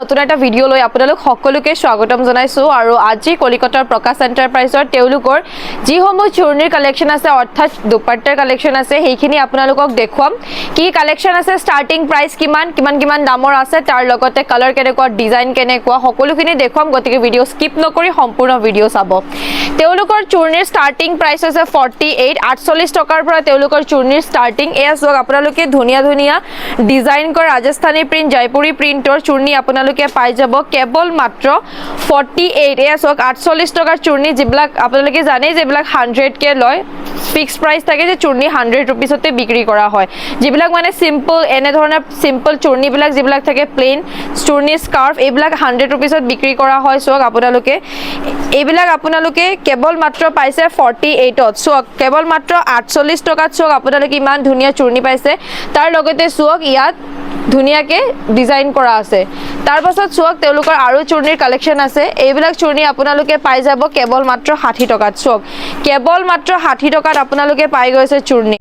নতুন এটা ভিডিও লৈ আপোনালোক সকলোকে স্বাগতম জনাইছো আৰু আজি কলিকতাৰ প্ৰকাশ এন্টাৰপ্ৰাইজৰ তেওঁলোকৰ যিসমূহ চুৰ্ণীৰ কালেকশ্যন আছে অৰ্থাৎ দুপাট্টাৰ কালেকশ্যন আছে সেইখিনি আপোনালোকক দেখুৱাম কি কালেকশ্যন আছে ষ্টাৰ্টিং প্ৰাইস কিমান দামৰ আছে তাৰ লগতে কালাৰ কেনেকুৱা ডিজাইন কেনেকুৱা সকলোখিনি দেখুৱাম গতিকে ভিডিও স্কিপ নকৰি সম্পূৰ্ণ ভিডিও চাব তেওঁলোকৰ চুৰ্ণীৰ ষ্টাৰ্টিং প্ৰাইস আছে 48 টকাৰ পৰা তেওঁলোকৰ চুৰ্ণীৰ ষ্টাৰ্টিং এয়া সক আপোনালোকে ধুনিয়া ডিজাইন কৰ ৰাজস্থানী প্ৰিন্ট জয়পুৰী প্ৰিন্টৰ চুৰ্ণী আপোনালোকে পাই যাব কেবল মাত্ৰ 48 এয়া সক 48 টকাৰ চুৰ্ণী যিবিলাক আপোনালোকে জানে যে বিলাক 100 কে লয় ফিক্স প্ৰাইস থাকে যে চুৰ্ণী 100 रुपीसতে বিক্ৰী কৰা হয় যিবিলাক মানে সিম্পল এনে ধৰণৰ সিম্পল চুৰ্ণী বিলাক যিবিলাক থাকে প্লেন চুৰ্ণী স্কাৰ্ফ এইবিলাক 100 रुपीसত বিক্ৰী কৰা হয় সক আপোনালোকে এইবিলাক আপোনালোকে কেবল মাত্ৰ পাইছে 48ত সক কেবল মাত্ৰ 48 টকাত সক আপোনালোকে ইমান ধুনিয়া চুৰ্ণী পাইছে তাৰ লগতে সক ইয়াত ধুনিয়াকে ডিজাইন কৰা আছে তাৰ পাছত সক তেওঁলোকৰ আৰু চুৰ্ণীৰ কালেকশ্যন আছে এইবিলাক চুৰ্ণী আপোনালোকে পাই যাব কেবল মাত্ৰ 60 টকাত সক কেবল মাত্ৰ 60 টকাত আপোনালোকে পাই গৈছে চুৰ্ণী